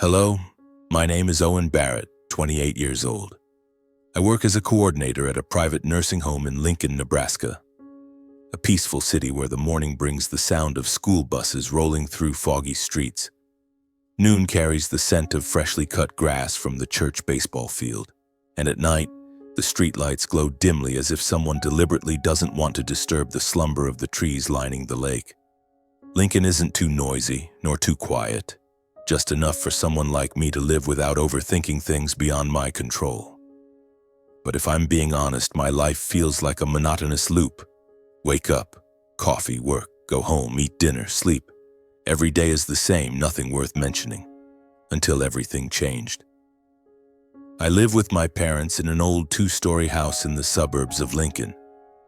Hello, my name is Owen Barrett, 28 years old. I work as a coordinator at a private nursing home in Lincoln, Nebraska, a peaceful city where the morning brings the sound of school buses rolling through foggy streets. Noon carries the scent of freshly cut grass from the church baseball field, and at night, the streetlights glow dimly as if someone deliberately doesn't want to disturb the slumber of the trees lining the lake. Lincoln isn't too noisy, nor too quiet. Just enough for someone like me to live without overthinking things beyond my control. But if I'm being honest, my life feels like a monotonous loop. Wake up, coffee, work, go home, eat dinner, sleep. Every day is the same, nothing worth mentioning. Until everything changed. I live with my parents in an old 2-story house in the suburbs of Lincoln.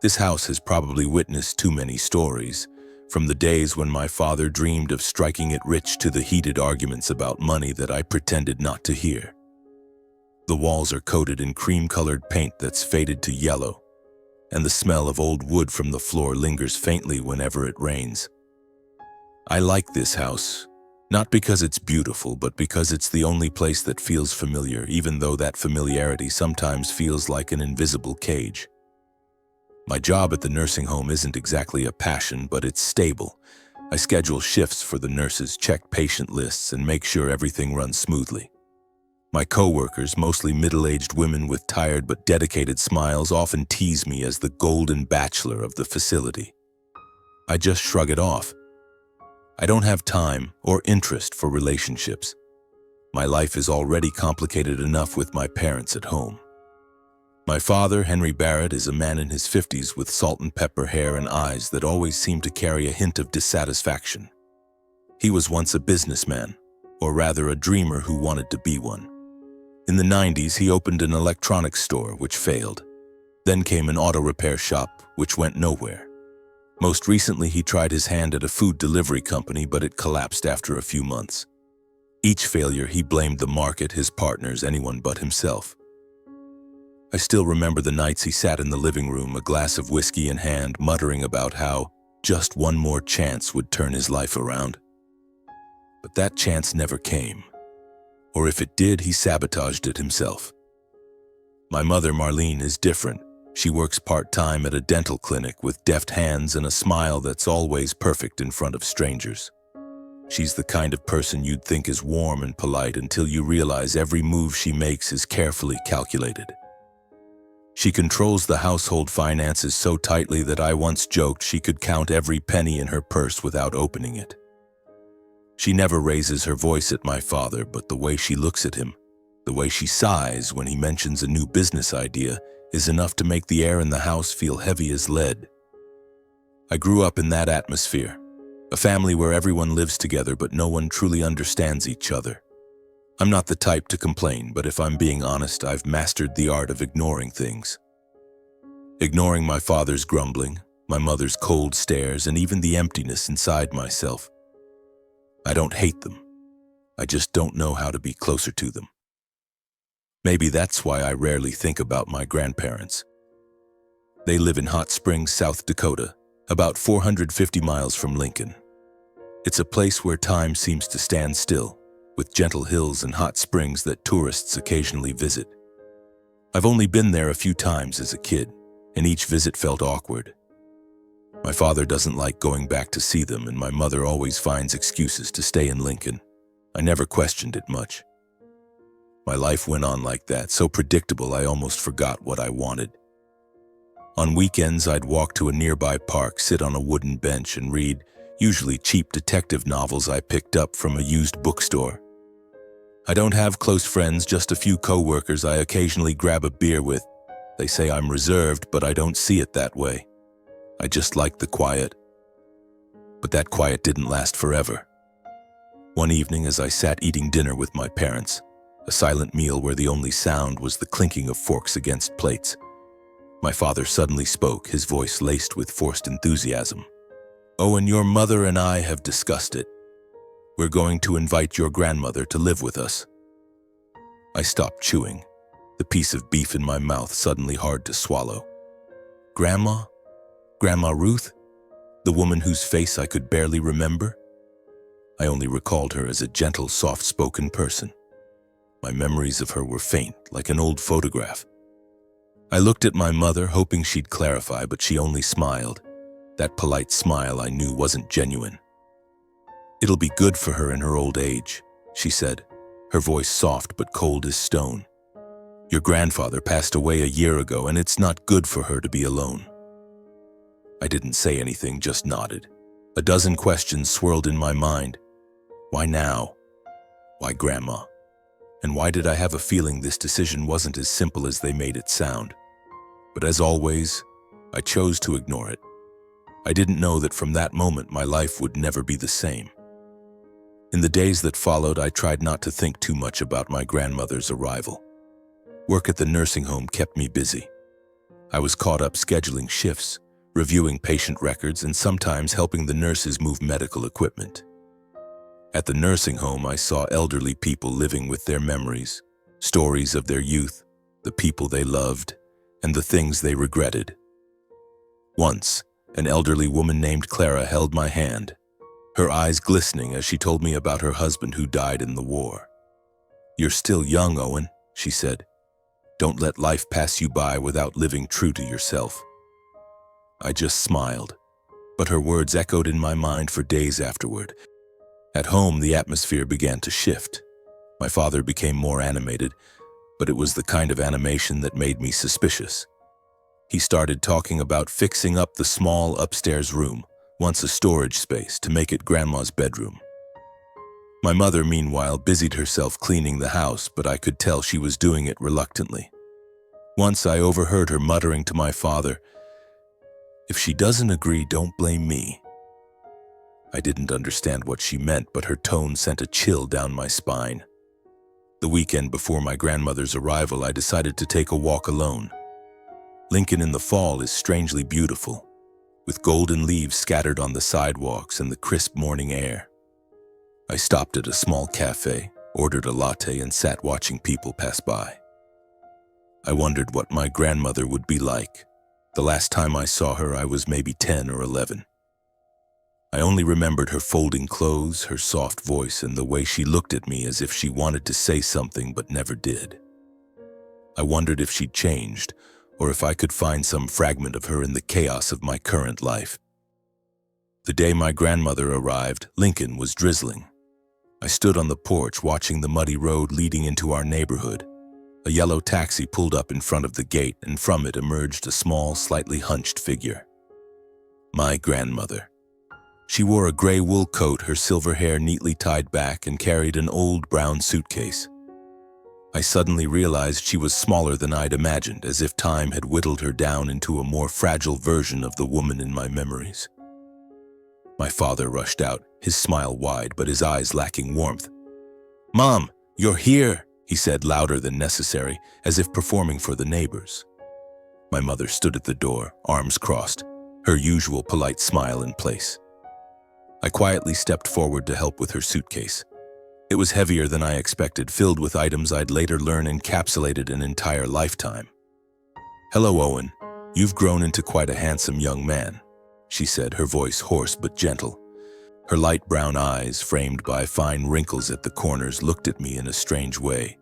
This house has probably witnessed too many stories, from the days when my father dreamed of striking it rich to the heated arguments about money that I pretended not to hear. The walls are coated in cream-colored paint that's faded to yellow, and the smell of old wood from the floor lingers faintly whenever it rains. I like this house, not because it's beautiful, but because it's the only place that feels familiar, even though that familiarity sometimes feels like an invisible cage. My job at the nursing home isn't exactly a passion, but it's stable. I schedule shifts for the nurses, check patient lists, and make sure everything runs smoothly. My co-workers, mostly middle-aged women with tired but dedicated smiles, often tease me as the golden bachelor of the facility. I just shrug it off. I don't have time or interest for relationships. My life is already complicated enough with my parents at home. My father, Henry Barrett, is a man in his 50s with salt and pepper hair and eyes that always seem to carry a hint of dissatisfaction. He was once a businessman, or rather a dreamer who wanted to be one. In the 90s, he opened an electronics store, which failed. Then came an auto repair shop, which went nowhere. Most recently, he tried his hand at a food delivery company, but it collapsed after a few months. Each failure, he blamed the market, his partners, anyone but himself. I still remember the nights he sat in the living room, a glass of whiskey in hand, muttering about how just one more chance would turn his life around. But that chance never came. Or if it did, he sabotaged it himself. My mother, Marlene, is different. She works part-time at a dental clinic with deft hands and a smile that's always perfect in front of strangers. She's the kind of person you'd think is warm and polite until you realize every move she makes is carefully calculated. She controls the household finances so tightly that I once joked she could count every penny in her purse without opening it. She never raises her voice at my father, but the way she looks at him, the way she sighs when he mentions a new business idea, is enough to make the air in the house feel heavy as lead. I grew up in that atmosphere, a family where everyone lives together but no one truly understands each other. I'm not the type to complain, but if I'm being honest, I've mastered the art of ignoring things. Ignoring my father's grumbling, my mother's cold stares, and even the emptiness inside myself. I don't hate them. I just don't know how to be closer to them. Maybe that's why I rarely think about my grandparents. They live in Hot Springs, South Dakota, about 450 miles from Lincoln. It's a place where time seems to stand still, with gentle hills and hot springs that tourists occasionally visit. I've only been there a few times as a kid, and each visit felt awkward. My father doesn't like going back to see them, and my mother always finds excuses to stay in Lincoln. I never questioned it much. My life went on like that, so predictable I almost forgot what I wanted. On weekends, I'd walk to a nearby park, sit on a wooden bench, and read, usually cheap detective novels I picked up from a used bookstore. I don't have close friends, just a few co-workers I occasionally grab a beer with. They say I'm reserved, but I don't see it that way. I just like the quiet. But that quiet didn't last forever. One evening, as I sat eating dinner with my parents, a silent meal where the only sound was the clinking of forks against plates, my father suddenly spoke, his voice laced with forced enthusiasm. "Owen, your mother and I have discussed it. We're going to invite your grandmother to live with us." I stopped chewing, the piece of beef in my mouth suddenly hard to swallow. Grandma? Grandma Ruth? The woman whose face I could barely remember? I only recalled her as a gentle, soft-spoken person. My memories of her were faint, like an old photograph. I looked at my mother, hoping she'd clarify, but she only smiled. That polite smile I knew wasn't genuine. "It'll be good for her in her old age," she said, her voice soft but cold as stone. "Your grandfather passed away a year ago, and it's not good for her to be alone." I didn't say anything, just nodded. A dozen questions swirled in my mind. Why now? Why Grandma? And why did I have a feeling this decision wasn't as simple as they made it sound? But as always, I chose to ignore it. I didn't know that from that moment my life would never be the same. In the days that followed, I tried not to think too much about my grandmother's arrival. Work at the nursing home kept me busy. I was caught up scheduling shifts, reviewing patient records, and sometimes helping the nurses move medical equipment. At the nursing home, I saw elderly people living with their memories, stories of their youth, the people they loved, and the things they regretted. Once, an elderly woman named Clara held my hand, her eyes glistening as she told me about her husband who died in the war. "You're still young, Owen," she said. "Don't let life pass you by without living true to yourself." I just smiled, but her words echoed in my mind for days afterward. At home, the atmosphere began to shift. My father became more animated, but it was the kind of animation that made me suspicious. He started talking about fixing up the small upstairs room, once a storage space, to make it Grandma's bedroom. My mother, meanwhile, busied herself cleaning the house, but I could tell she was doing it reluctantly. Once I overheard her muttering to my father, "If she doesn't agree, don't blame me." I didn't understand what she meant, but her tone sent a chill down my spine. The weekend before my grandmother's arrival, I decided to take a walk alone. Lincoln in the fall is strangely beautiful, with golden leaves scattered on the sidewalks and the crisp morning air. I stopped at a small cafe, ordered a latte, and sat watching people pass by. I wondered what my grandmother would be like. The last time I saw her, I was maybe 10 or 11. I only remembered her folding clothes, her soft voice, and the way she looked at me as if she wanted to say something but never did. I wondered if she'd changed, or if I could find some fragment of her in the chaos of my current life. The day my grandmother arrived, Lincoln was drizzling. I stood on the porch watching the muddy road leading into our neighborhood. A yellow taxi pulled up in front of the gate, and from it emerged a small, slightly hunched figure. My grandmother. She wore a gray wool coat, her silver hair neatly tied back, and carried an old brown suitcase. I suddenly realized she was smaller than I'd imagined, as if time had whittled her down into a more fragile version of the woman in my memories. My father rushed out, his smile wide but his eyes lacking warmth. "Mom, you're here," he said, louder than necessary, as if performing for the neighbors. My mother stood at the door, arms crossed, her usual polite smile in place. I quietly stepped forward to help with her suitcase. It was heavier than I expected, filled with items I'd later learn encapsulated an entire lifetime. "Hello, Owen. You've grown into quite a handsome young man," she said, her voice hoarse but gentle. Her light brown eyes, framed by fine wrinkles at the corners, looked at me in a strange way,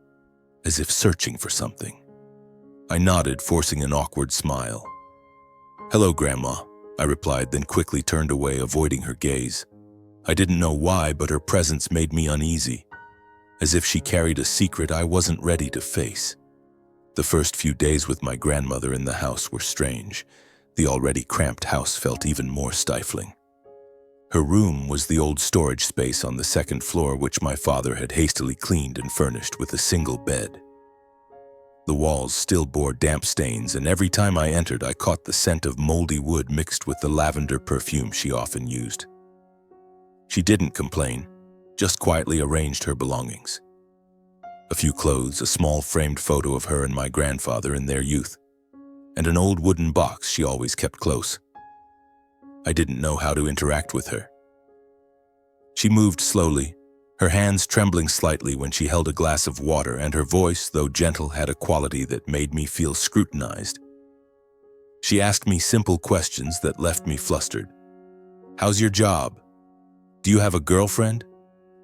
as if searching for something. I nodded, forcing an awkward smile. "Hello, Grandma," I replied, then quickly turned away, avoiding her gaze. I didn't know why, but her presence made me uneasy, as if she carried a secret I wasn't ready to face. The first few days with my grandmother in the house were strange. The already cramped house felt even more stifling. Her room was the old storage space on the second floor, which my father had hastily cleaned and furnished with a single bed. The walls still bore damp stains, and every time I entered, I caught the scent of moldy wood mixed with the lavender perfume she often used. She didn't complain, just quietly arranged her belongings. A few clothes, a small framed photo of her and my grandfather in their youth, and an old wooden box she always kept close. I didn't know how to interact with her. She moved slowly, her hands trembling slightly when she held a glass of water, and her voice, though gentle, had a quality that made me feel scrutinized. She asked me simple questions that left me flustered. "How's your job? Do you have a girlfriend?"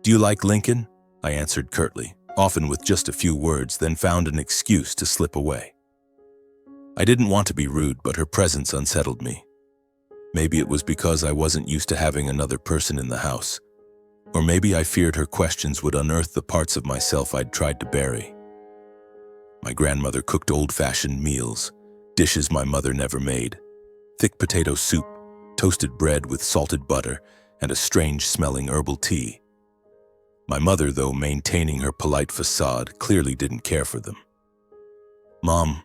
"Do you like Lincoln?" I answered curtly, often with just a few words, then found an excuse to slip away. I didn't want to be rude, but her presence unsettled me. Maybe it was because I wasn't used to having another person in the house. Or maybe I feared her questions would unearth the parts of myself I'd tried to bury. My grandmother cooked old-fashioned meals, dishes my mother never made. Thick potato soup, toasted bread with salted butter, and a strange-smelling herbal tea. My mother, though maintaining her polite facade, clearly didn't care for them. "Mom,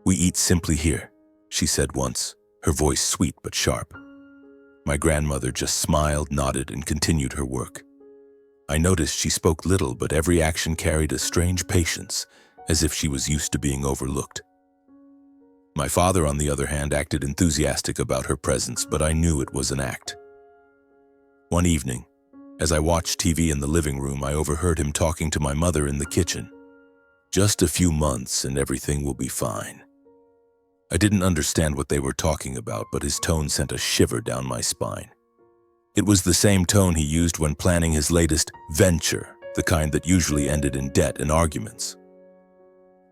we eat simply here," she said once, her voice sweet but sharp. My grandmother just smiled, nodded, and continued her work. I noticed she spoke little, but every action carried a strange patience, as if she was used to being overlooked. My father, on the other hand, acted enthusiastic about her presence, but I knew it was an act. One evening, as I watched TV in the living room, I overheard him talking to my mother in the kitchen. "Just a few months and everything will be fine." I didn't understand what they were talking about, but his tone sent a shiver down my spine. It was the same tone he used when planning his latest venture, the kind that usually ended in debt and arguments.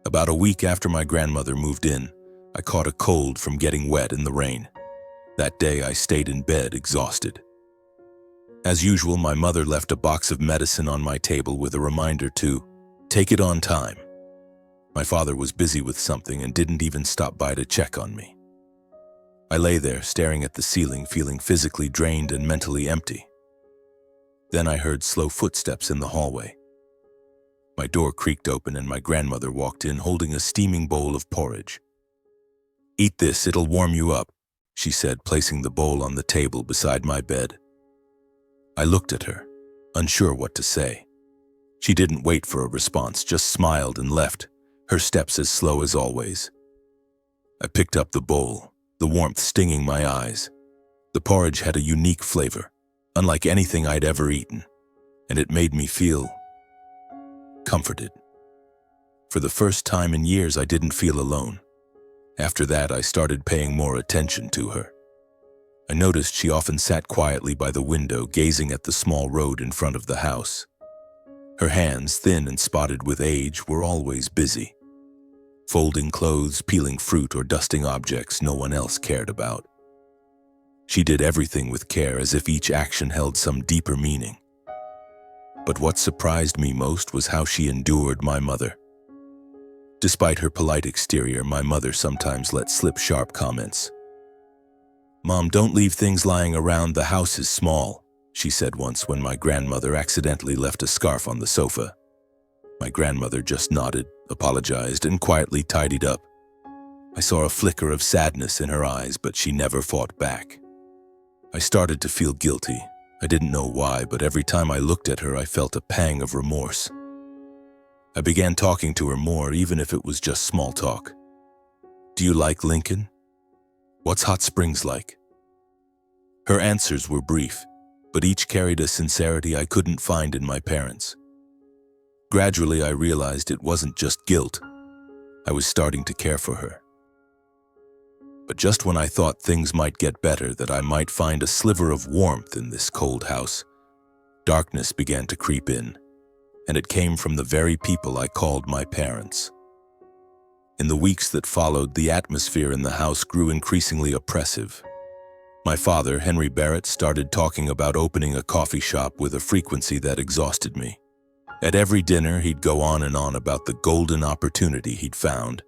About a week after my grandmother moved in, I caught a cold from getting wet in the rain. That day I stayed in bed, exhausted. As usual, my mother left a box of medicine on my table with a reminder to take it on time. My father was busy with something and didn't even stop by to check on me. I lay there, staring at the ceiling, feeling physically drained and mentally empty. Then I heard slow footsteps in the hallway. My door creaked open and my grandmother walked in holding a steaming bowl of porridge. "Eat this, it'll warm you up," she said, placing the bowl on the table beside my bed. I looked at her, unsure what to say. She didn't wait for a response, just smiled and left, her steps as slow as always. I picked up the bowl, the warmth stinging my eyes. The porridge had a unique flavor, unlike anything I'd ever eaten, and it made me feel comforted. For the first time in years, I didn't feel alone. After that, I started paying more attention to her. I noticed she often sat quietly by the window, gazing at the small road in front of the house. Her hands, thin and spotted with age, were always busy, folding clothes, peeling fruit, or dusting objects no one else cared about. She did everything with care, as if each action held some deeper meaning. But what surprised me most was how she endured my mother. Despite her polite exterior, my mother sometimes let slip sharp comments. "Mom, don't leave things lying around, the house is small," she said once when my grandmother accidentally left a scarf on the sofa. My grandmother just nodded, apologized, and quietly tidied up. I saw a flicker of sadness in her eyes, but she never fought back. I started to feel guilty. I didn't know why, but every time I looked at her, I felt a pang of remorse. I began talking to her more, even if it was just small talk. "Do you like Lincoln? What's Hot Springs like?" Her answers were brief, but each carried a sincerity I couldn't find in my parents. Gradually, I realized it wasn't just guilt. I was starting to care for her. But just when I thought things might get better, that I might find a sliver of warmth in this cold house, darkness began to creep in, and it came from the very people I called my parents. In the weeks that followed, the atmosphere in the house grew increasingly oppressive. My father, Henry Barrett, started talking about opening a coffee shop with a frequency that exhausted me. At every dinner, he'd go on and on about the golden opportunity he'd found,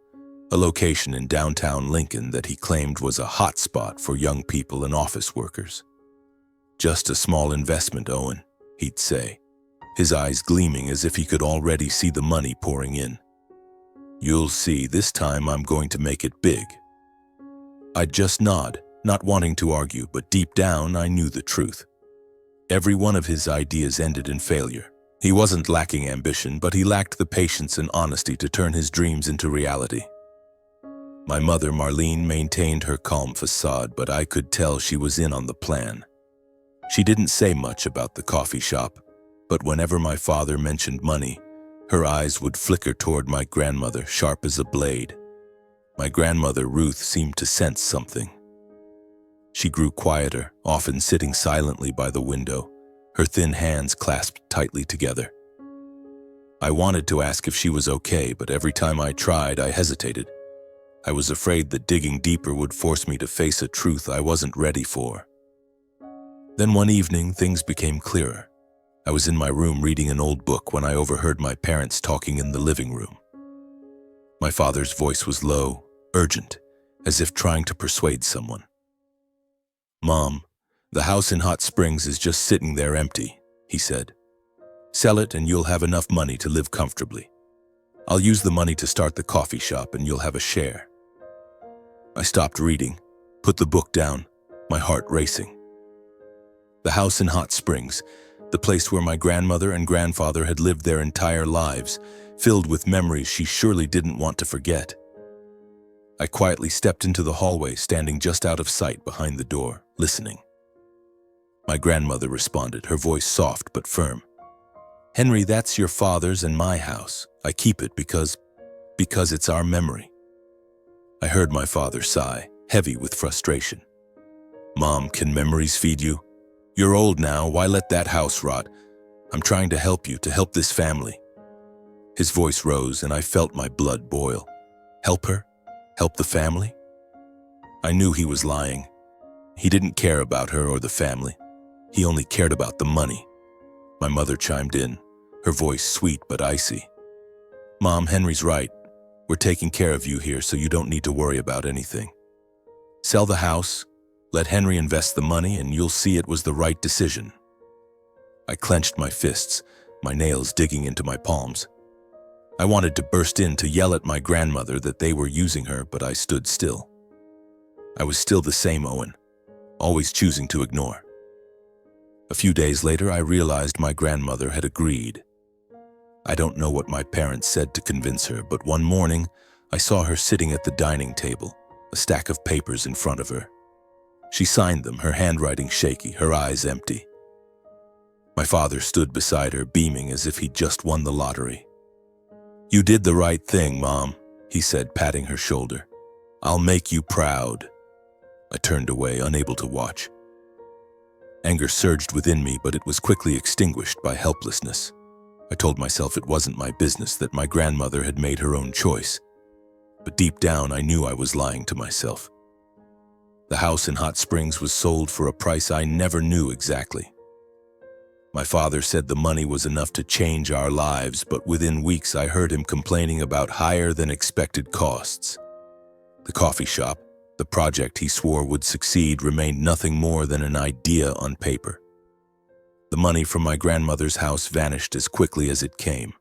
a location in downtown Lincoln that he claimed was a hot spot for young people and office workers. "Just a small investment, Owen," he'd say, his eyes gleaming as if he could already see the money pouring in. "You'll see, this time I'm going to make it big." I'd just nod, not wanting to argue, but deep down I knew the truth. Every one of his ideas ended in failure. He wasn't lacking ambition, but he lacked the patience and honesty to turn his dreams into reality. My mother, Marlene, maintained her calm facade, but I could tell she was in on the plan. She didn't say much about the coffee shop, but whenever my father mentioned money, her eyes would flicker toward my grandmother, sharp as a blade. My grandmother, Ruth, seemed to sense something. She grew quieter, often sitting silently by the window, her thin hands clasped tightly together. I wanted to ask if she was okay, but every time I tried, I hesitated. I was afraid that digging deeper would force me to face a truth I wasn't ready for. Then one evening, things became clearer. I was in my room reading an old book when I overheard my parents talking in the living room. My father's voice was low, urgent, as if trying to persuade someone. "Mom, the house in Hot Springs is just sitting there empty," he said. "Sell it and you'll have enough money to live comfortably. I'll use the money to start the coffee shop and you'll have a share." I stopped reading, put the book down, my heart racing. The house in Hot Springs, the place where my grandmother and grandfather had lived their entire lives, filled with memories she surely didn't want to forget. I quietly stepped into the hallway, standing just out of sight behind the door, listening. My grandmother responded, her voice soft but firm. "Henry, that's your father's and my house. I keep it because it's our memory." I heard my father sigh, heavy with frustration. "Mom, can memories feed you? You're old now, why let that house rot? I'm trying to help you, to help this family." His voice rose and I felt my blood boil. Help her? Help the family? I knew he was lying. He didn't care about her or the family. He only cared about the money. My mother chimed in, her voice sweet but icy. "Mom, Henry's right. We're taking care of you here, so you don't need to worry about anything. Sell the house, let Henry invest the money, and you'll see it was the right decision." I clenched my fists, my nails digging into my palms. I wanted to burst in to yell at my grandmother that they were using her, but I stood still. I was still the same Owen, always choosing to ignore. A few days later, I realized my grandmother had agreed. I don't know what my parents said to convince her, but one morning, I saw her sitting at the dining table, a stack of papers in front of her. She signed them, her handwriting shaky, her eyes empty. My father stood beside her, beaming as if he'd just won the lottery. "You did the right thing, Mom," he said, patting her shoulder. "I'll make you proud." I turned away, unable to watch. Anger surged within me, but it was quickly extinguished by helplessness. I told myself it wasn't my business, that my grandmother had made her own choice. But deep down, I knew I was lying to myself. The house in Hot Springs was sold for a price I never knew exactly. My father said the money was enough to change our lives, but within weeks I heard him complaining about higher than expected costs. The coffee shop, the project he swore would succeed, remained nothing more than an idea on paper. The money from my grandmother's house vanished as quickly as it came.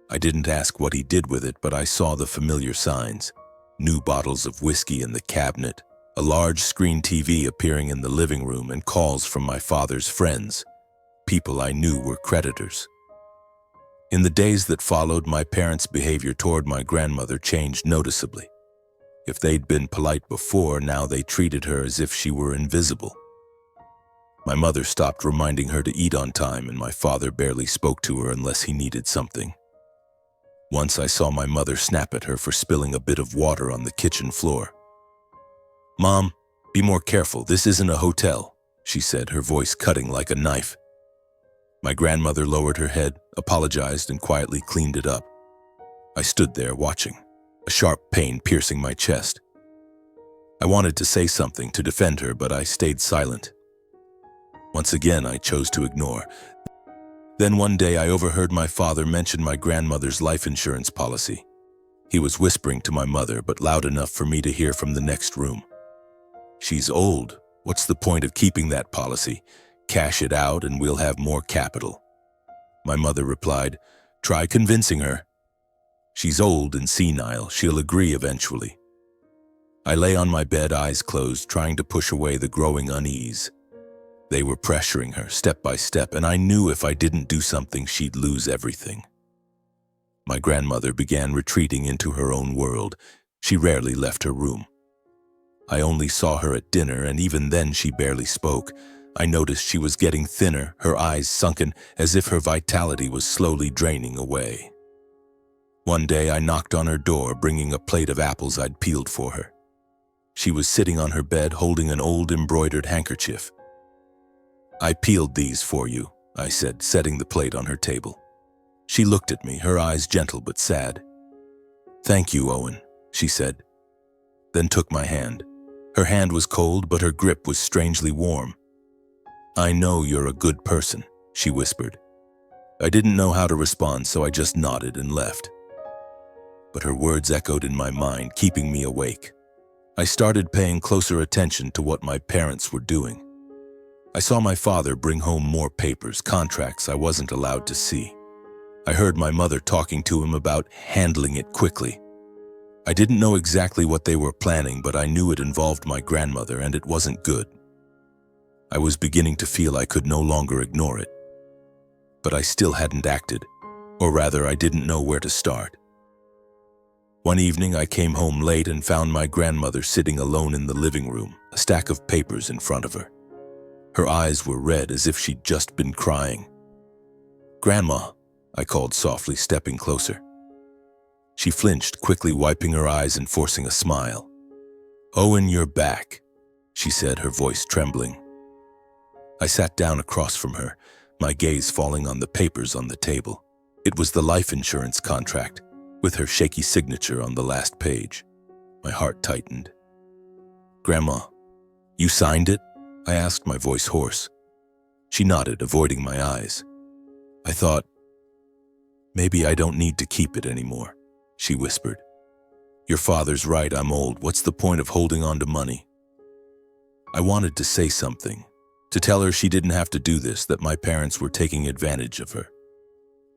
I didn't ask what he did with it, but I saw the familiar signs. New bottles of whiskey in the cabinet, a large screen TV appearing in the living room, and calls from my father's friends, people I knew were creditors. In the days that followed, my parents' behavior toward my grandmother changed noticeably. If they'd been polite before, now they treated her as if she were invisible. My mother stopped reminding her to eat on time, and my father barely spoke to her unless he needed something. Once I saw my mother snap at her for spilling a bit of water on the kitchen floor. "Mom, be more careful, this isn't a hotel," she said, her voice cutting like a knife. My grandmother lowered her head, apologized, and quietly cleaned it up. I stood there watching, a sharp pain piercing my chest. I wanted to say something to defend her, but I stayed silent. Once again, I chose to ignore. Then one day I overheard my father mention my grandmother's life insurance policy. He was whispering to my mother, but loud enough for me to hear from the next room. "She's old. What's the point of keeping that policy? Cash it out and we'll have more capital." My mother replied, "Try convincing her. She's old and senile. She'll agree eventually." I lay on my bed, eyes closed, trying to push away the growing unease. They were pressuring her step by step, and I knew if I didn't do something, she'd lose everything. My grandmother began retreating into her own world. She rarely left her room. I only saw her at dinner, and even then she barely spoke. I noticed she was getting thinner, her eyes sunken, as if her vitality was slowly draining away. One day I knocked on her door, bringing a plate of apples I'd peeled for her. She was sitting on her bed holding an old embroidered handkerchief. "I peeled these for you," I said, setting the plate on her table. She looked at me, her eyes gentle but sad. "Thank you, Owen," she said, then took my hand. Her hand was cold, but her grip was strangely warm. "I know you're a good person," she whispered. I didn't know how to respond, so I just nodded and left. But her words echoed in my mind, keeping me awake. I started paying closer attention to what my parents were doing. I saw my father bring home more papers, contracts I wasn't allowed to see. I heard my mother talking to him about handling it quickly. I didn't know exactly what they were planning, but I knew it involved my grandmother, and it wasn't good. I was beginning to feel I could no longer ignore it. But I still hadn't acted, or rather, I didn't know where to start. One evening, I came home late and found my grandmother sitting alone in the living room, a stack of papers in front of her. Her eyes were red, as if she'd just been crying. "Grandma," I called softly, stepping closer. She flinched, quickly wiping her eyes and forcing a smile. "Owen, you're back," she said, her voice trembling. I sat down across from her, my gaze falling on the papers on the table. It was the life insurance contract, with her shaky signature on the last page. My heart tightened. "Grandma, you signed it?" I asked, my voice hoarse. She nodded, avoiding my eyes. I thought, "Maybe I don't need to keep it anymore," she whispered. "Your father's right, I'm old. What's the point of holding on to money?" I wanted to say something, to tell her she didn't have to do this, that my parents were taking advantage of her.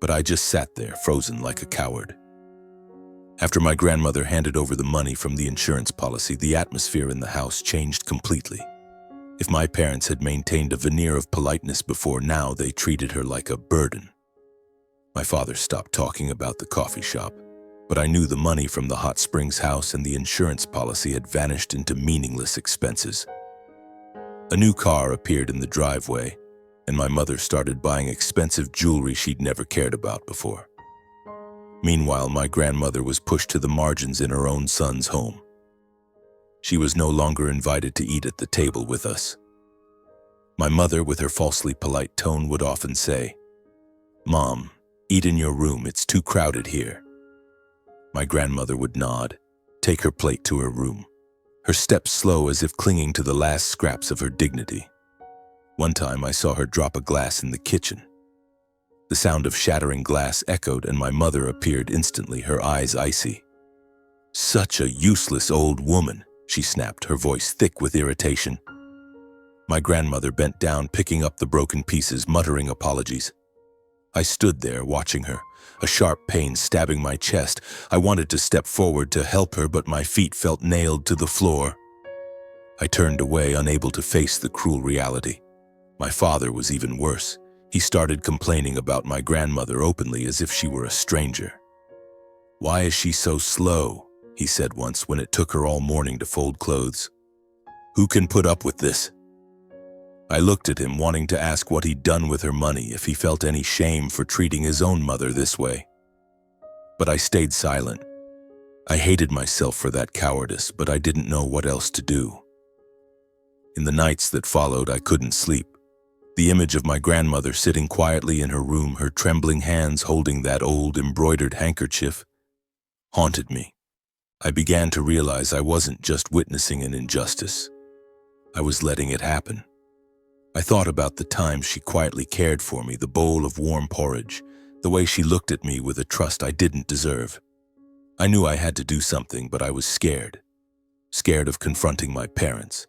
But I just sat there, frozen like a coward. After my grandmother handed over the money from the insurance policy, the atmosphere in the house changed completely. If my parents had maintained a veneer of politeness before, now they treated her like a burden. My father stopped talking about the coffee shop, but I knew the money from the hot springs house and the insurance policy had vanished into meaningless expenses. A new car appeared in the driveway, and my mother started buying expensive jewelry she'd never cared about before. Meanwhile, my grandmother was pushed to the margins in her own son's home. She was no longer invited to eat at the table with us. My mother, with her falsely polite tone, would often say, "Mom, eat in your room, it's too crowded here." My grandmother would nod, take her plate to her room, her steps slow as if clinging to the last scraps of her dignity. One time I saw her drop a glass in the kitchen. The sound of shattering glass echoed, and my mother appeared instantly, her eyes icy. "Such a useless old woman," she snapped, her voice thick with irritation. My grandmother bent down, picking up the broken pieces, muttering apologies. I stood there, watching her, a sharp pain stabbing my chest. I wanted to step forward to help her, but my feet felt nailed to the floor. I turned away, unable to face the cruel reality. My father was even worse. He started complaining about my grandmother openly, as if she were a stranger. "Why is she so slow?" he said once, when it took her all morning to fold clothes. "Who can put up with this?" I looked at him, wanting to ask what he'd done with her money, if he felt any shame for treating his own mother this way. But I stayed silent. I hated myself for that cowardice, but I didn't know what else to do. In the nights that followed, I couldn't sleep. The image of my grandmother sitting quietly in her room, her trembling hands holding that old embroidered handkerchief, haunted me. I began to realize I wasn't just witnessing an injustice. I was letting it happen. I thought about the times she quietly cared for me, the bowl of warm porridge, the way she looked at me with a trust I didn't deserve. I knew I had to do something, but I was scared. Scared of confronting my parents.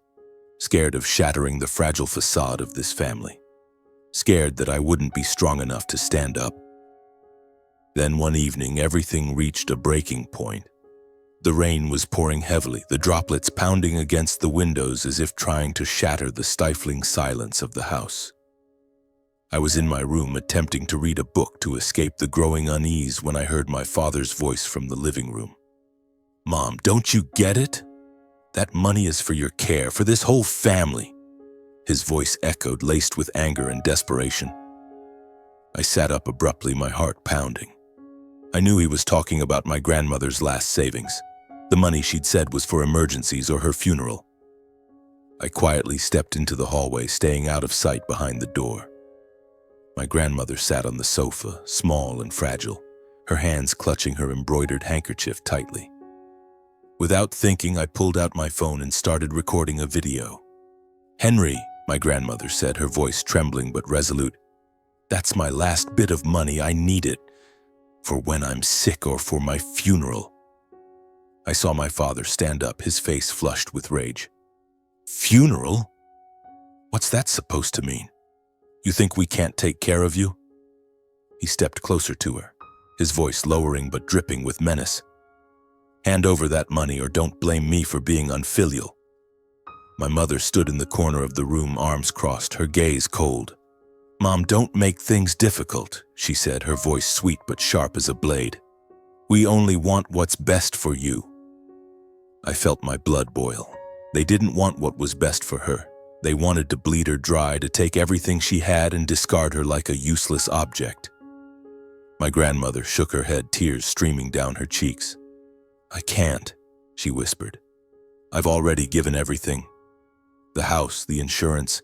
Scared of shattering the fragile facade of this family. Scared that I wouldn't be strong enough to stand up. Then one evening, everything reached a breaking point. The rain was pouring heavily, the droplets pounding against the windows as if trying to shatter the stifling silence of the house. I was in my room attempting to read a book to escape the growing unease when I heard my father's voice from the living room. "Mom, don't you get it? That money is for your care, for this whole family." His voice echoed, laced with anger and desperation. I sat up abruptly, my heart pounding. I knew he was talking about my grandmother's last savings. The money she'd said was for emergencies or her funeral. I quietly stepped into the hallway, staying out of sight behind the door. My grandmother sat on the sofa, small and fragile, her hands clutching her embroidered handkerchief tightly. Without thinking, I pulled out my phone and started recording a video. "Henry," my grandmother said, her voice trembling but resolute, "that's my last bit of money. I need it for when I'm sick or for my funeral." I saw my father stand up, his face flushed with rage. "Funeral? What's that supposed to mean? You think we can't take care of you?" He stepped closer to her, his voice lowering but dripping with menace. "Hand over that money or don't blame me for being unfilial." My mother stood in the corner of the room, arms crossed, her gaze cold. "Mom, don't make things difficult," she said, her voice sweet but sharp as a blade. "We only want what's best for you." I felt my blood boil. They didn't want what was best for her. They wanted to bleed her dry, to take everything she had and discard her like a useless object. My grandmother shook her head, tears streaming down her cheeks. "I can't," she whispered. "I've already given everything. The house, the insurance.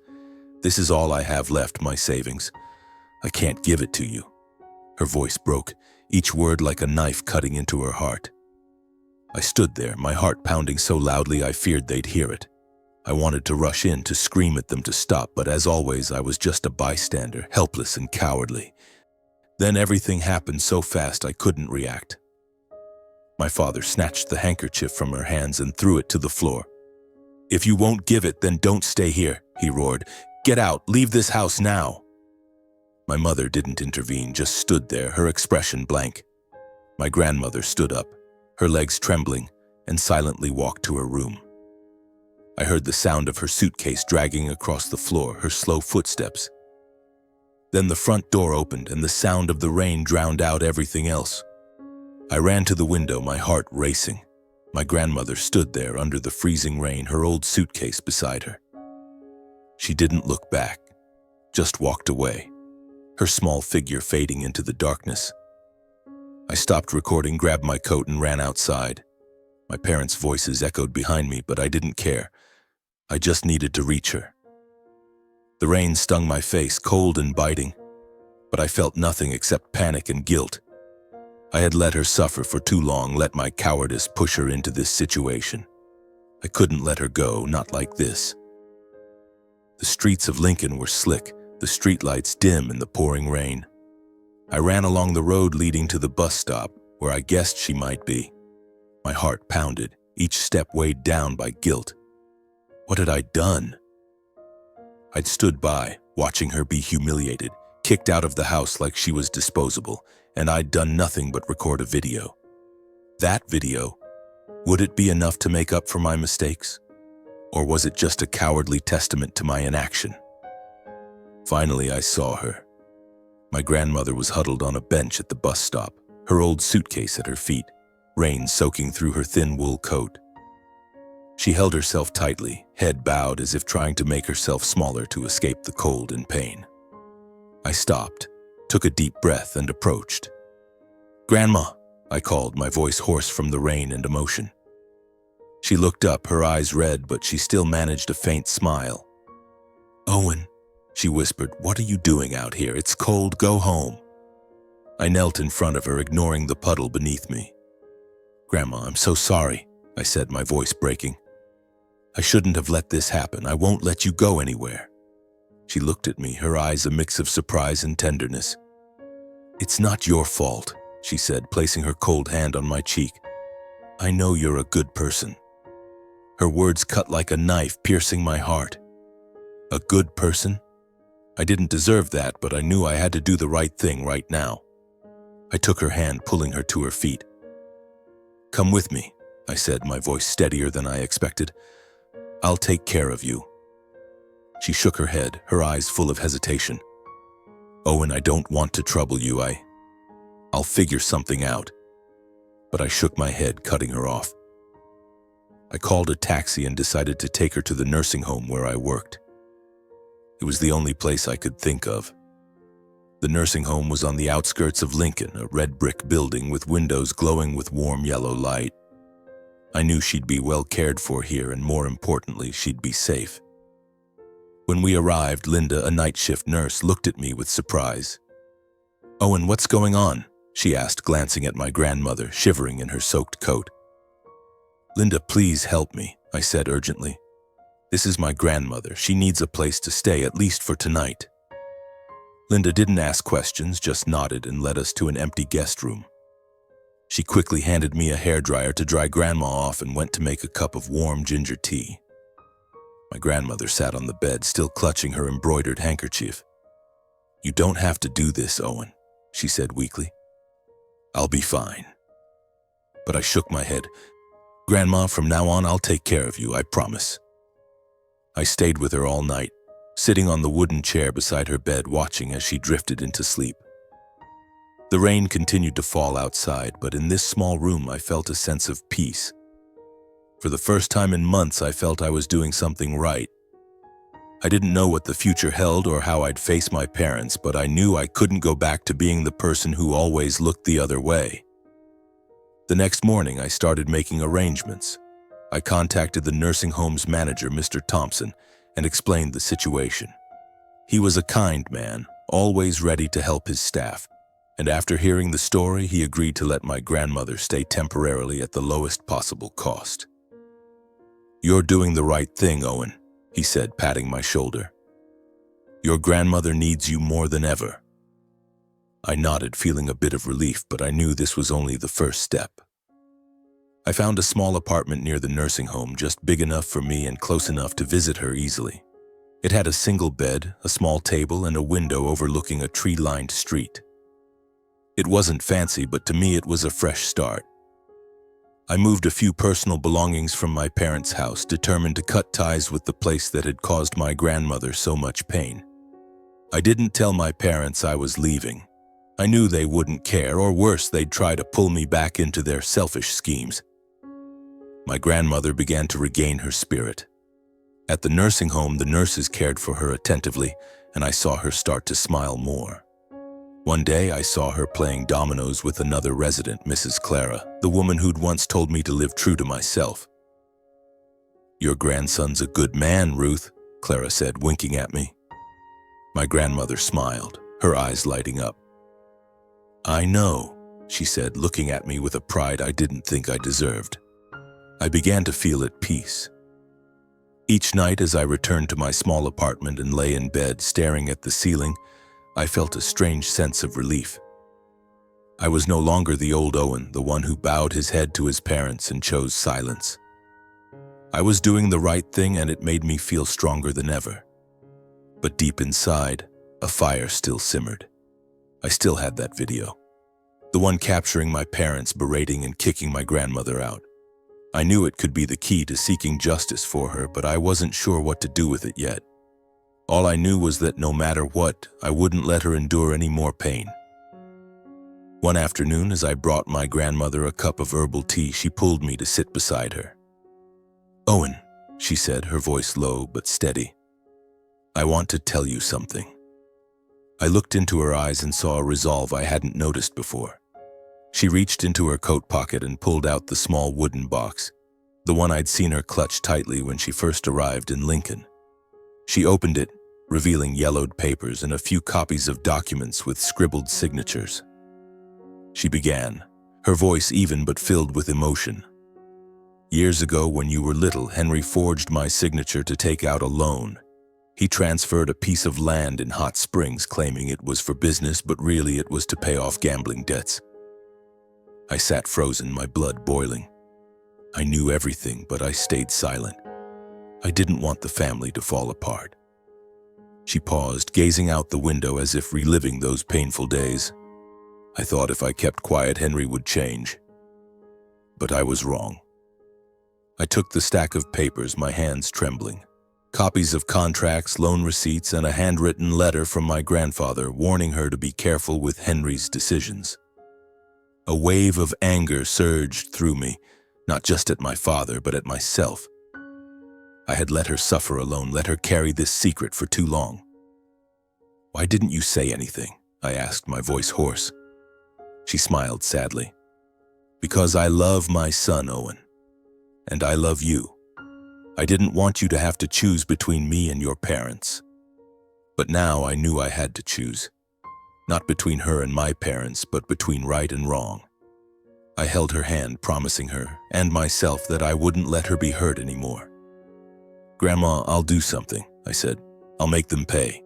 This is all I have left, my savings. I can't give it to you." Her voice broke, each word like a knife cutting into her heart. I stood there, my heart pounding so loudly I feared they'd hear it. I wanted to rush in, to scream at them to stop, but as always, I was just a bystander, helpless and cowardly. Then everything happened so fast I couldn't react. My father snatched the handkerchief from her hands and threw it to the floor. "If you won't give it, then don't stay here," he roared. "Get out, leave this house now." My mother didn't intervene, just stood there, her expression blank. My grandmother stood up, her legs trembling, and silently walked to her room. I heard the sound of her suitcase dragging across the floor, her slow footsteps. Then the front door opened and the sound of the rain drowned out everything else. I ran to the window, my heart racing. My grandmother stood there under the freezing rain, her old suitcase beside her. She didn't look back, just walked away, her small figure fading into the darkness. I stopped recording, grabbed my coat, and ran outside. My parents' voices echoed behind me, but I didn't care. I just needed to reach her. The rain stung my face, cold and biting, but I felt nothing except panic and guilt. I had let her suffer for too long, let my cowardice push her into this situation. I couldn't let her go, not like this. The streets of Lincoln were slick, the streetlights dim in the pouring rain. I ran along the road leading to the bus stop, where I guessed she might be. My heart pounded, each step weighed down by guilt. What had I done? I'd stood by, watching her be humiliated, kicked out of the house like she was disposable, and I'd done nothing but record a video. That video, would it be enough to make up for my mistakes? Or was it just a cowardly testament to my inaction? Finally, I saw her. My grandmother was huddled on a bench at the bus stop, her old suitcase at her feet, rain soaking through her thin wool coat. She held herself tightly, head bowed as if trying to make herself smaller to escape the cold and pain. I stopped, took a deep breath, and approached. "Grandma," I called, my voice hoarse from the rain and emotion. She looked up, her eyes red, but she still managed a faint smile. "Owen," she whispered, "what are you doing out here? It's cold, go home." I knelt in front of her, ignoring the puddle beneath me. "Grandma, I'm so sorry," I said, my voice breaking. "I shouldn't have let this happen. I won't let you go anywhere." She looked at me, her eyes a mix of surprise and tenderness. "It's not your fault," she said, placing her cold hand on my cheek. "I know you're a good person." Her words cut like a knife, piercing my heart. A good person? I didn't deserve that, but I knew I had to do the right thing right now. I took her hand, pulling her to her feet. "Come with me," I said, my voice steadier than I expected. "I'll take care of you." She shook her head, her eyes full of hesitation. "Owen, I don't want to trouble you. I'll figure something out." But I shook my head, cutting her off. I called a taxi and decided to take her to the nursing home where I worked. It was the only place I could think of. The nursing home was on the outskirts of Lincoln, a red brick building with windows glowing with warm yellow light. I knew she'd be well cared for here, and more importantly, she'd be safe. When we arrived, Linda, a night shift nurse, looked at me with surprise. "Owen, what's going on?" she asked, glancing at my grandmother, shivering in her soaked coat. "Linda, please help me," I said urgently. "This is my grandmother. She needs a place to stay, at least for tonight." Linda didn't ask questions, just nodded and led us to an empty guest room. She quickly handed me a hairdryer to dry Grandma off and went to make a cup of warm ginger tea. My grandmother sat on the bed, still clutching her embroidered handkerchief. "You don't have to do this, Owen," she said weakly. "I'll be fine." But I shook my head. "Grandma, from now on I'll take care of you, I promise." I stayed with her all night, sitting on the wooden chair beside her bed, watching as she drifted into sleep. The rain continued to fall outside, but in this small room I felt a sense of peace. For the first time in months, I felt I was doing something right. I didn't know what the future held or how I'd face my parents, but I knew I couldn't go back to being the person who always looked the other way. The next morning, I started making arrangements. I contacted the nursing home's manager, Mr. Thompson, and explained the situation. He was a kind man, always ready to help his staff, and after hearing the story, he agreed to let my grandmother stay temporarily at the lowest possible cost. "You're doing the right thing, Owen," he said, patting my shoulder. "Your grandmother needs you more than ever." I nodded, feeling a bit of relief, but I knew this was only the first step. I found a small apartment near the nursing home, just big enough for me and close enough to visit her easily. It had a single bed, a small table, and a window overlooking a tree-lined street. It wasn't fancy, but to me it was a fresh start. I moved a few personal belongings from my parents' house, determined to cut ties with the place that had caused my grandmother so much pain. I didn't tell my parents I was leaving. I knew they wouldn't care, or worse, they'd try to pull me back into their selfish schemes. My grandmother began to regain her spirit. At the nursing home, the nurses cared for her attentively, and I saw her start to smile more. One day, I saw her playing dominoes with another resident, Mrs. Clara, the woman who'd once told me to live true to myself. "Your grandson's a good man, Ruth," Clara said, winking at me. My grandmother smiled, her eyes lighting up. "I know," she said, looking at me with a pride I didn't think I deserved. I began to feel at peace. Each night, as I returned to my small apartment and lay in bed staring at the ceiling, I felt a strange sense of relief. I was no longer the old Owen, the one who bowed his head to his parents and chose silence. I was doing the right thing, and it made me feel stronger than ever. But deep inside, a fire still simmered. I still had that video, the one capturing my parents berating and kicking my grandmother out. I knew it could be the key to seeking justice for her, but I wasn't sure what to do with it yet. All I knew was that no matter what, I wouldn't let her endure any more pain. One afternoon, as I brought my grandmother a cup of herbal tea, she pulled me to sit beside her. "Owen," she said, her voice low but steady, "I want to tell you something." I looked into her eyes and saw a resolve I hadn't noticed before. She reached into her coat pocket and pulled out the small wooden box, the one I'd seen her clutch tightly when she first arrived in Lincoln. She opened it, revealing yellowed papers and a few copies of documents with scribbled signatures. She began, her voice even but filled with emotion. "Years ago, when you were little, Henry forged my signature to take out a loan. He transferred a piece of land in Hot Springs, claiming it was for business, but really it was to pay off gambling debts." I sat frozen, my blood boiling. I knew everything, but I stayed silent. I didn't want the family to fall apart. She paused, gazing out the window as if reliving those painful days. I thought if I kept quiet, Henry would change. But I was wrong. I took the stack of papers, my hands trembling. Copies of contracts, loan receipts, and a handwritten letter from my grandfather warning her to be careful with Henry's decisions. A wave of anger surged through me, not just at my father, but at myself. I had let her suffer alone, let her carry this secret for too long. "Why didn't you say anything?" I asked, my voice hoarse. She smiled sadly. "Because I love my son, Owen. And I love you. I didn't want you to have to choose between me and your parents. But now I knew I had to choose. Not between her and my parents, but between right and wrong. I held her hand, promising her and myself that I wouldn't let her be hurt anymore. "Grandma, I'll do something," I said. "I'll make them pay."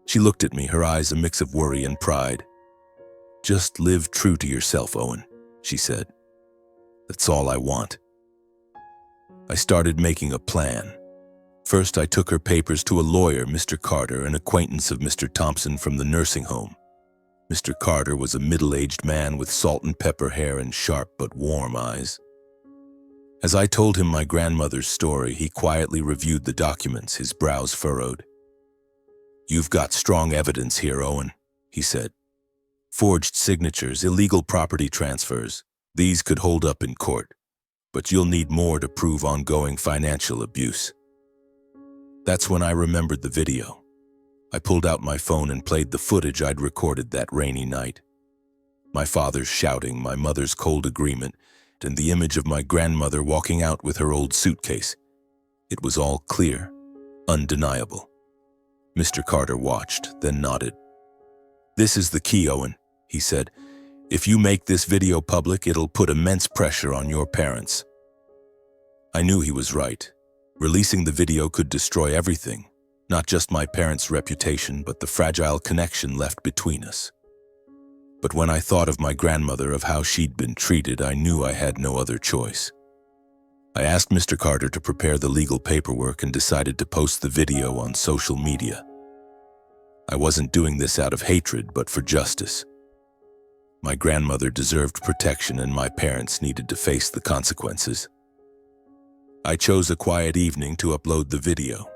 She looked at me, her eyes a mix of worry and pride. "Just live true to yourself, Owen," she said. "That's all I want." I started making a plan. First, I took her papers to a lawyer, Mr. Carter, an acquaintance of Mr. Thompson from the nursing home. Mr. Carter was a middle-aged man with salt and pepper hair and sharp but warm eyes. As I told him my grandmother's story, he quietly reviewed the documents, his brows furrowed. "You've got strong evidence here, Owen," he said. "Forged signatures, illegal property transfers. These could hold up in court, but you'll need more to prove ongoing financial abuse." That's when I remembered the video. I pulled out my phone and played the footage I'd recorded that rainy night. My father's shouting, my mother's cold agreement, and the image of my grandmother walking out with her old suitcase. It was all clear, undeniable. Mr. Carter watched, then nodded. "This is the key, Owen," he said. "If you make this video public, it'll put immense pressure on your parents." I knew he was right. Releasing the video could destroy everything, not just my parents' reputation, but the fragile connection left between us. But when I thought of my grandmother, of how she'd been treated, I knew I had no other choice. I asked Mr. Carter to prepare the legal paperwork and decided to post the video on social media. I wasn't doing this out of hatred, but for justice. My grandmother deserved protection, and my parents needed to face the consequences. I chose a quiet evening to upload the video.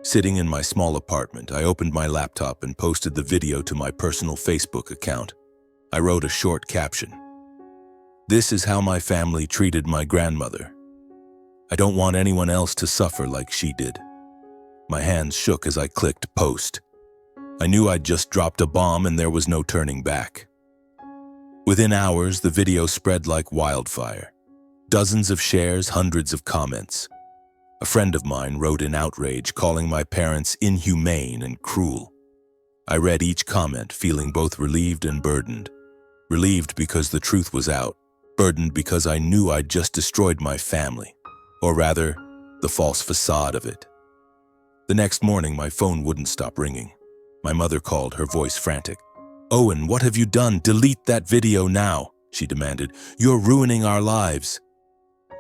Sitting in my small apartment, I opened my laptop and posted the video to my personal Facebook account. I wrote a short caption. "This is how my family treated my grandmother. I don't want anyone else to suffer like she did." My hands shook as I clicked post. I knew I'd just dropped a bomb and there was no turning back. Within hours, the video spread like wildfire. Dozens of shares, hundreds of comments. A friend of mine wrote in outrage, calling my parents inhumane and cruel. I read each comment, feeling both relieved and burdened. Relieved because the truth was out, burdened because I knew I'd just destroyed my family, or rather, the false facade of it. The next morning, my phone wouldn't stop ringing. My mother called, her voice frantic. "Owen, what have you done? Delete that video now," she demanded. "You're ruining our lives."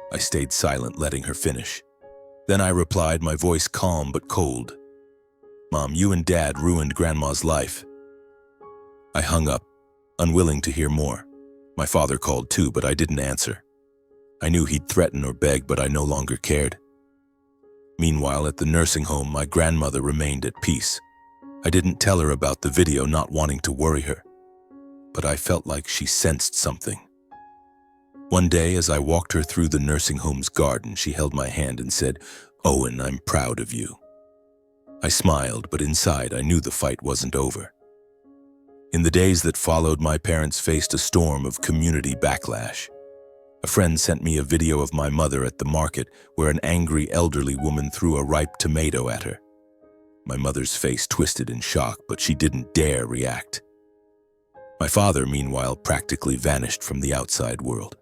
I stayed silent, letting her finish. Then I replied, my voice calm but cold. "Mom, you and Dad ruined Grandma's life." I hung up, unwilling to hear more. My father called too, but I didn't answer. I knew he'd threaten or beg, but I no longer cared. Meanwhile, at the nursing home, my grandmother remained at peace. I didn't tell her about the video, not wanting to worry her. But I felt like she sensed something. One day, as I walked her through the nursing home's garden, she held my hand and said, "Owen, I'm proud of you." I smiled, but inside I knew the fight wasn't over. In the days that followed, my parents faced a storm of community backlash. A friend sent me a video of my mother at the market where an angry elderly woman threw a ripe tomato at her. My mother's face twisted in shock, but she didn't dare react. My father, meanwhile, practically vanished from the outside world.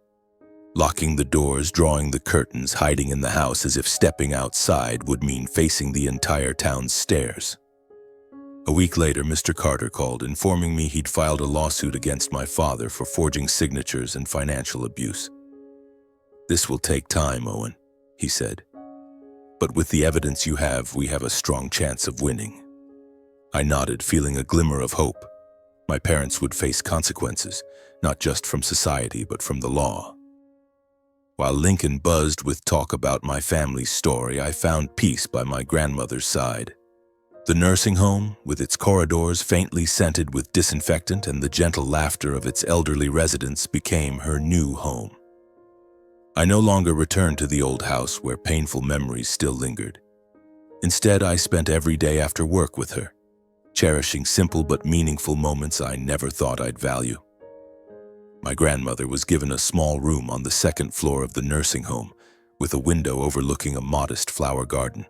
Locking the doors, drawing the curtains, hiding in the house as if stepping outside would mean facing the entire town's stares. A week later, Mr. Carter called, informing me he'd filed a lawsuit against my father for forging signatures and financial abuse. "This will take time, Owen," he said. "But with the evidence you have, we have a strong chance of winning." I nodded, feeling a glimmer of hope. My parents would face consequences, not just from society, but from the law. While Lincoln buzzed with talk about my family's story, I found peace by my grandmother's side. The nursing home, with its corridors faintly scented with disinfectant and the gentle laughter of its elderly residents, became her new home. I no longer returned to the old house where painful memories still lingered. Instead, I spent every day after work with her, cherishing simple but meaningful moments I never thought I'd value. My grandmother was given a small room on the second floor of the nursing home, with a window overlooking a modest flower garden.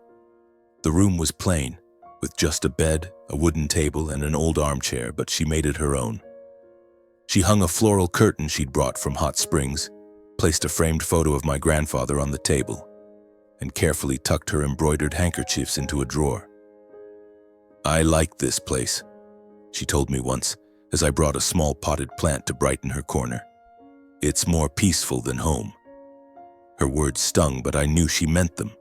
The room was plain, with just a bed, a wooden table, and an old armchair, but she made it her own. She hung a floral curtain she'd brought from Hot Springs, placed a framed photo of my grandfather on the table, and carefully tucked her embroidered handkerchiefs into a drawer. "I like this place," she told me once, as I brought a small potted plant to brighten her corner. "It's more peaceful than home." Her words stung, but I knew she meant them.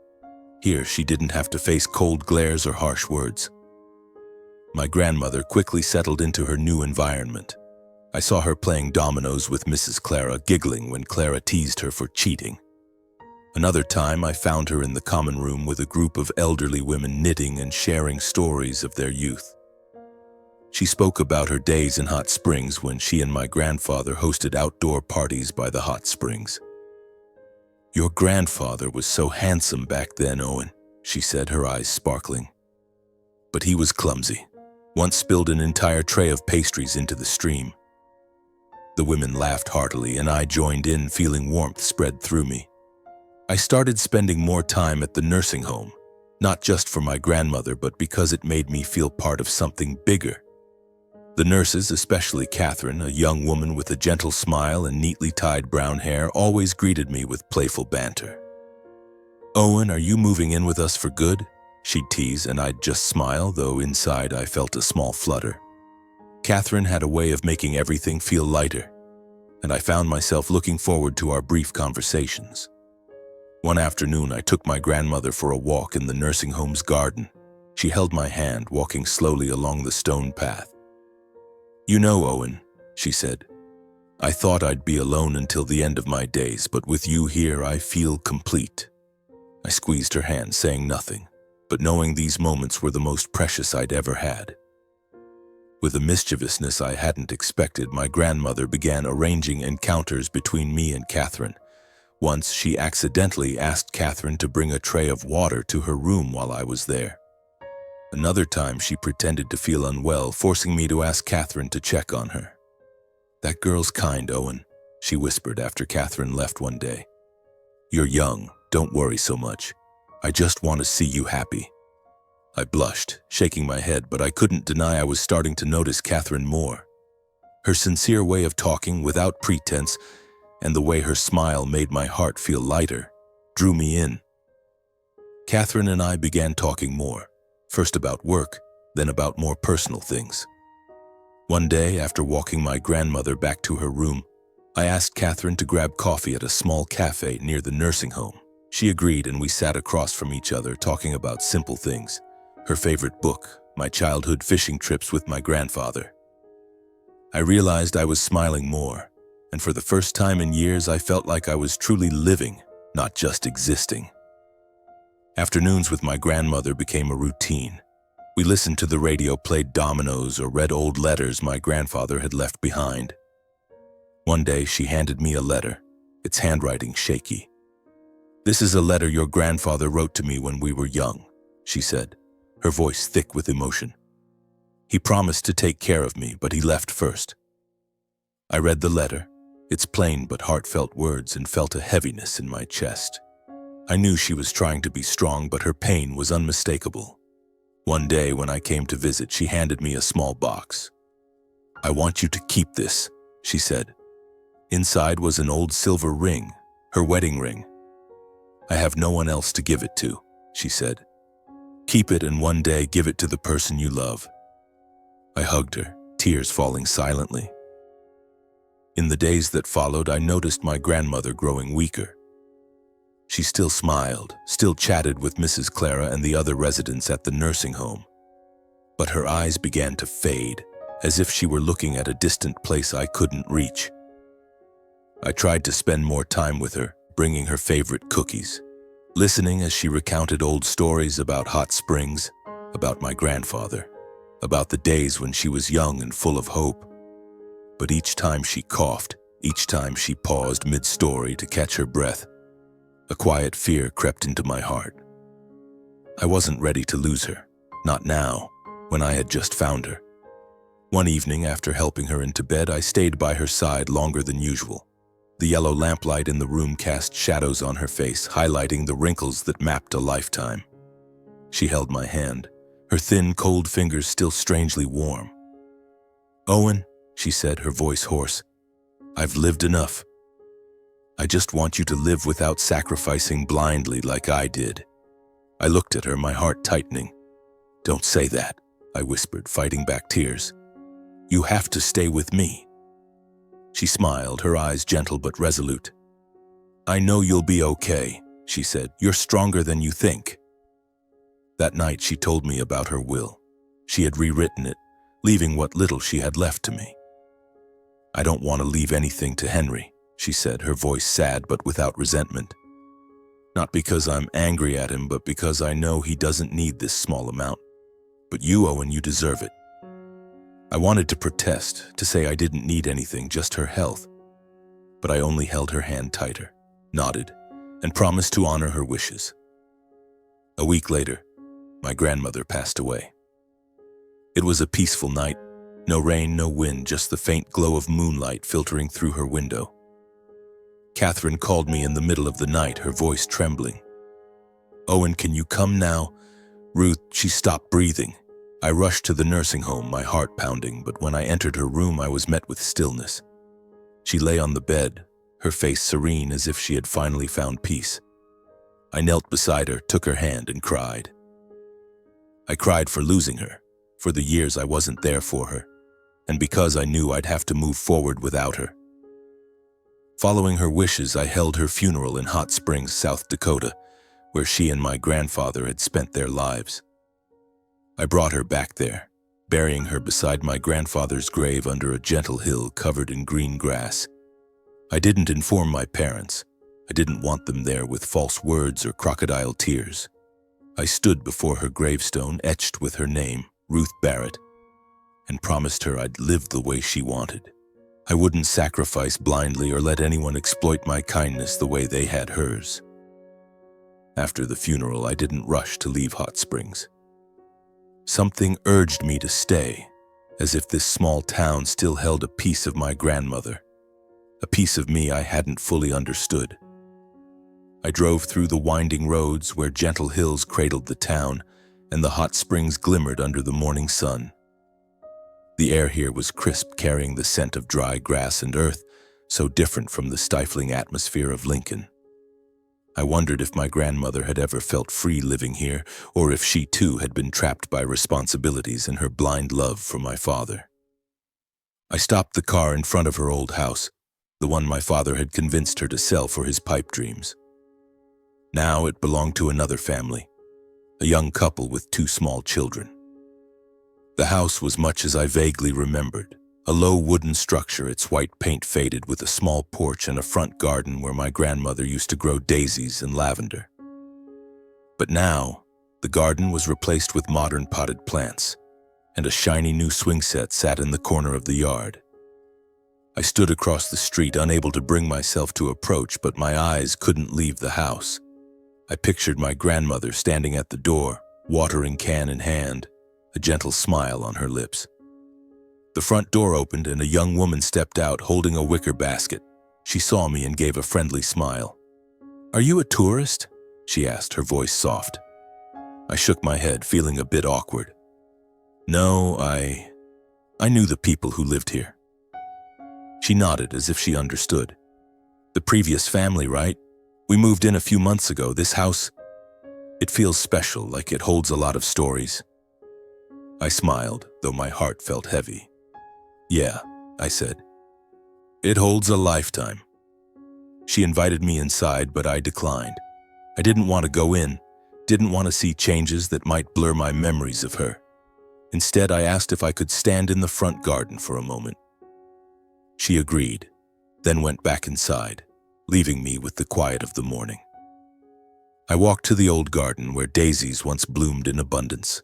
Here, she didn't have to face cold glares or harsh words. My grandmother quickly settled into her new environment. I saw her playing dominoes with Mrs. Clara, giggling when Clara teased her for cheating. Another time, I found her in the common room with a group of elderly women knitting and sharing stories of their youth. She spoke about her days in Hot Springs when she and my grandfather hosted outdoor parties by the hot springs. "Your grandfather was so handsome back then, Owen," she said, her eyes sparkling. "But he was clumsy. Once spilled an entire tray of pastries into the stream." The women laughed heartily, and I joined in, feeling warmth spread through me. I started spending more time at the nursing home, not just for my grandmother, but because it made me feel part of something bigger. The nurses, especially Catherine, a young woman with a gentle smile and neatly tied brown hair, always greeted me with playful banter. "Owen, are you moving in with us for good?" she'd tease, and I'd just smile, though inside I felt a small flutter. Catherine had a way of making everything feel lighter, and I found myself looking forward to our brief conversations. One afternoon, I took my grandmother for a walk in the nursing home's garden. She held my hand, walking slowly along the stone path. "You know, Owen," she said, "I thought I'd be alone until the end of my days, but with you here, I feel complete." I squeezed her hand, saying nothing, but knowing these moments were the most precious I'd ever had. With a mischievousness I hadn't expected, my grandmother began arranging encounters between me and Catherine. Once, she accidentally asked Catherine to bring a tray of water to her room while I was there. Another time, she pretended to feel unwell, forcing me to ask Catherine to check on her. "That girl's kind, Owen," she whispered after Catherine left one day. "You're young, don't worry so much. I just want to see you happy." I blushed, shaking my head, but I couldn't deny I was starting to notice Catherine more. Her sincere way of talking without pretense, and the way her smile made my heart feel lighter, drew me in. Catherine and I began talking more. First about work, then about more personal things. One day, after walking my grandmother back to her room, I asked Catherine to grab coffee at a small cafe near the nursing home. She agreed, and we sat across from each other talking about simple things. Her favorite book, my childhood fishing trips with my grandfather. I realized I was smiling more, and for the first time in years I felt like I was truly living, not just existing. Afternoons with my grandmother became a routine. We listened to the radio, played dominoes, or read old letters my grandfather had left behind. One day she handed me a letter, its handwriting shaky. "This is a letter your grandfather wrote to me when we were young," she said, her voice thick with emotion. "He promised to take care of me, but he left first." I read the letter, its plain but heartfelt words, and felt a heaviness in my chest. I knew she was trying to be strong, but her pain was unmistakable. One day when I came to visit, she handed me a small box. "I want you to keep this," she said. Inside was an old silver ring, her wedding ring. "I have no one else to give it to," she said. "Keep it, and one day give it to the person you love." I hugged her, tears falling silently. In the days that followed, I noticed my grandmother growing weaker. She still smiled, still chatted with Mrs. Clara and the other residents at the nursing home. But her eyes began to fade, as if she were looking at a distant place I couldn't reach. I tried to spend more time with her, bringing her favorite cookies, listening as she recounted old stories about Hot Springs, about my grandfather, about the days when she was young and full of hope. But each time she coughed, each time she paused mid-story to catch her breath, a quiet fear crept into my heart. I wasn't ready to lose her, not now, when I had just found her. One evening, after helping her into bed, I stayed by her side longer than usual. The yellow lamplight in the room cast shadows on her face, highlighting the wrinkles that mapped a lifetime. She held my hand, her thin, cold fingers still strangely warm. "Owen," she said, her voice hoarse, "I've lived enough. I just want you to live without sacrificing blindly like I did." I looked at her, my heart tightening. "Don't say that," I whispered, fighting back tears. "You have to stay with me." She smiled, her eyes gentle but resolute. "I know you'll be okay," she said. "You're stronger than you think." That night she told me about her will. She had rewritten it, leaving what little she had left to me. "I don't want to leave anything to Henry," she said, her voice sad but without resentment. "Not because I'm angry at him, but because I know he doesn't need this small amount. But you, Owen, you deserve it." I wanted to protest, to say I didn't need anything, just her health. But I only held her hand tighter, nodded, and promised to honor her wishes. A week later, my grandmother passed away. It was a peaceful night. No rain, no wind, just the faint glow of moonlight filtering through her window. Catherine called me in the middle of the night, her voice trembling. "Owen, can you come now?" "Ruth," she stopped breathing. I rushed to the nursing home, my heart pounding, but when I entered her room, I was met with stillness. She lay on the bed, her face serene as if she had finally found peace. I knelt beside her, took her hand, and cried. I cried for losing her, for the years I wasn't there for her, and because I knew I'd have to move forward without her. Following her wishes, I held her funeral in Hot Springs, South Dakota, where she and my grandfather had spent their lives. I brought her back there, burying her beside my grandfather's grave under a gentle hill covered in green grass. I didn't inform my parents. I didn't want them there with false words or crocodile tears. I stood before her gravestone etched with her name, Ruth Barrett, and promised her I'd live the way she wanted. I wouldn't sacrifice blindly or let anyone exploit my kindness the way they had hers. After the funeral, I didn't rush to leave Hot Springs. Something urged me to stay, as if this small town still held a piece of my grandmother, a piece of me I hadn't fully understood. I drove through the winding roads where gentle hills cradled the town, and the hot springs glimmered under the morning sun. The air here was crisp, carrying the scent of dry grass and earth, so different from the stifling atmosphere of Lincoln. I wondered if my grandmother had ever felt free living here, or if she too had been trapped by responsibilities and her blind love for my father. I stopped the car in front of her old house, the one my father had convinced her to sell for his pipe dreams. Now it belonged to another family, a young couple with 2 small children. The house was much as I vaguely remembered, a low wooden structure, its white paint faded, with a small porch and a front garden where my grandmother used to grow daisies and lavender. But now, the garden was replaced with modern potted plants, and a shiny new swing set sat in the corner of the yard. I stood across the street, unable to bring myself to approach, but my eyes couldn't leave the house. I pictured my grandmother standing at the door, watering can in hand, a gentle smile on her lips. The front door opened and a young woman stepped out holding a wicker basket. She saw me and gave a friendly smile. "Are you a tourist?" she asked, her voice soft. I shook my head, feeling a bit awkward. "No, I knew the people who lived here." She nodded as if she understood. "The previous family, right? We moved in a few months ago. This house, it feels special, like it holds a lot of stories." I smiled, though my heart felt heavy. "Yeah," I said. "It holds a lifetime." She invited me inside, but I declined. I didn't want to go in, didn't want to see changes that might blur my memories of her. Instead, I asked if I could stand in the front garden for a moment. She agreed, then went back inside, leaving me with the quiet of the morning. I walked to the old garden where daisies once bloomed in abundance.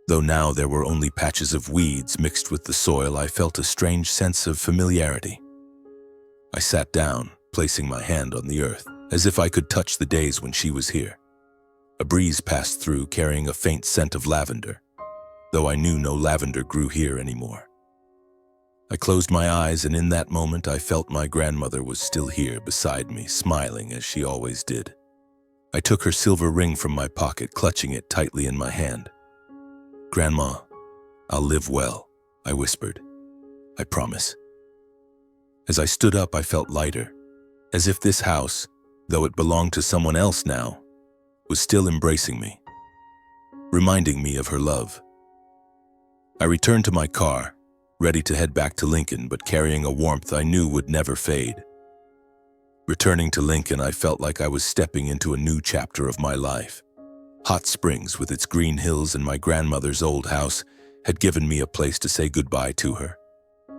Though now there were only patches of weeds mixed with the soil, I felt a strange sense of familiarity. I sat down, placing my hand on the earth, as if I could touch the days when she was here. A breeze passed through, carrying a faint scent of lavender, though I knew no lavender grew here anymore. I closed my eyes, and in that moment I felt my grandmother was still here beside me, smiling as she always did. I took her silver ring from my pocket, clutching it tightly in my hand. "Grandma, I'll live well," I whispered. "I promise." As I stood up, I felt lighter, as if this house, though it belonged to someone else now, was still embracing me, reminding me of her love. I returned to my car, ready to head back to Lincoln, but carrying a warmth I knew would never fade. Returning to Lincoln, I felt like I was stepping into a new chapter of my life. Hot Springs, with its green hills and my grandmother's old house, had given me a place to say goodbye to her,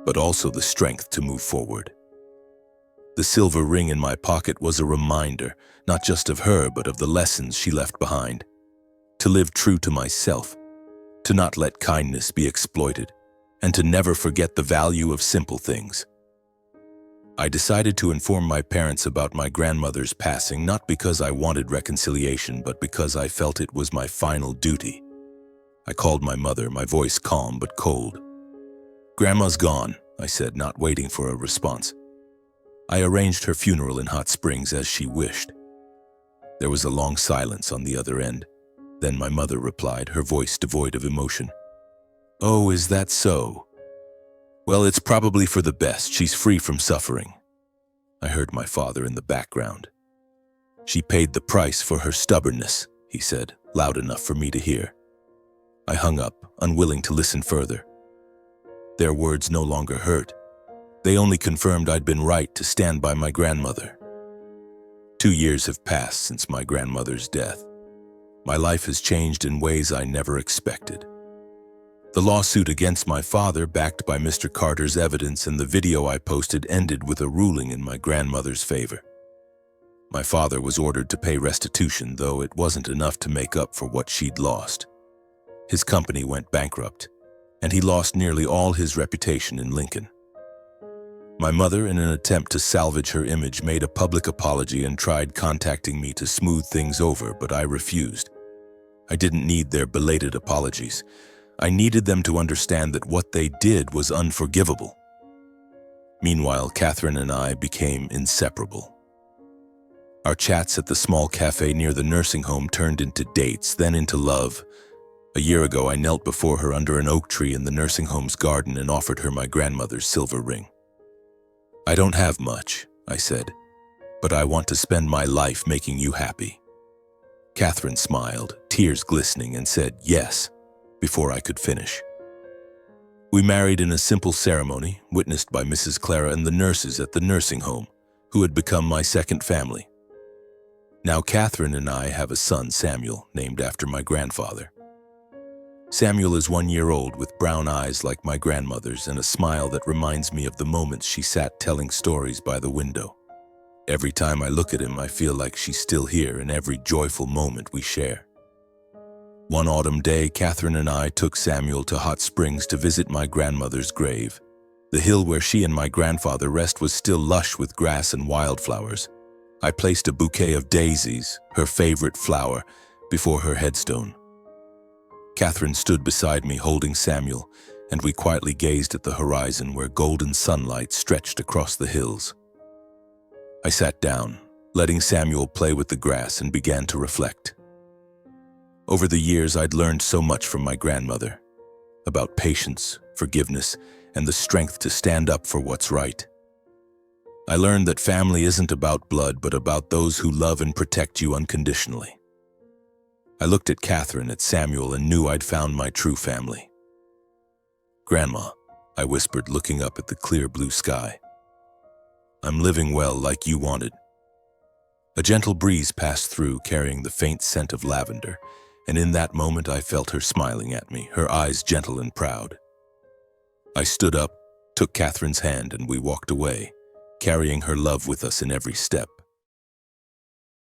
but also the strength to move forward. The silver ring in my pocket was a reminder, not just of her, but of the lessons she left behind. To live true to myself, to not let kindness be exploited, and to never forget the value of simple things. I decided to inform my parents about my grandmother's passing, not because I wanted reconciliation, but because I felt it was my final duty. I called my mother, my voice calm but cold. "Grandma's gone," I said, not waiting for a response. I arranged her funeral in Hot Springs as she wished. There was a long silence on the other end. Then my mother replied, her voice devoid of emotion. "Oh, is that so? Well, it's probably for the best. She's free from suffering." I heard my father in the background. "She paid the price for her stubbornness," he said, loud enough for me to hear. I hung up, unwilling to listen further. Their words no longer hurt. They only confirmed I'd been right to stand by my grandmother. 2 years have passed since my grandmother's death. My life has changed in ways I never expected. The lawsuit against my father, backed by Mr. Carter's evidence, and the video I posted ended with a ruling in my grandmother's favor. My father was ordered to pay restitution, though it wasn't enough to make up for what she'd lost. His company went bankrupt, and he lost nearly all his reputation in Lincoln. My mother, in an attempt to salvage her image, made a public apology and tried contacting me to smooth things over, but I refused. I didn't need their belated apologies. I needed them to understand that what they did was unforgivable. Meanwhile, Catherine and I became inseparable. Our chats at the small cafe near the nursing home turned into dates, then into love. A year ago, I knelt before her under an oak tree in the nursing home's garden and offered her my grandmother's silver ring. "I don't have much," I said, "but I want to spend my life making you happy." Catherine smiled, tears glistening, and said yes, before I could finish. We married in a simple ceremony, witnessed by Mrs. Clara and the nurses at the nursing home, who had become my second family. Now Catherine and I have a son, Samuel, named after my grandfather. Samuel is 1 year old with brown eyes like my grandmother's and a smile that reminds me of the moments she sat telling stories by the window. Every time I look at him, I feel like she's still here in every joyful moment we share. One autumn day, Catherine and I took Samuel to Hot Springs to visit my grandmother's grave. The hill where she and my grandfather rest was still lush with grass and wildflowers. I placed a bouquet of daisies, her favorite flower, before her headstone. Catherine stood beside me holding Samuel, and we quietly gazed at the horizon where golden sunlight stretched across the hills. I sat down, letting Samuel play with the grass, and began to reflect. Over the years, I'd learned so much from my grandmother, about patience, forgiveness, and the strength to stand up for what's right. I learned that family isn't about blood, but about those who love and protect you unconditionally. I looked at Catherine, at Samuel, and knew I'd found my true family. "Grandma," I whispered, looking up at the clear blue sky. "I'm living well like you wanted." A gentle breeze passed through, carrying the faint scent of lavender, and in that moment I felt her smiling at me, her eyes gentle and proud. I stood up, took Catherine's hand, and we walked away, carrying her love with us in every step.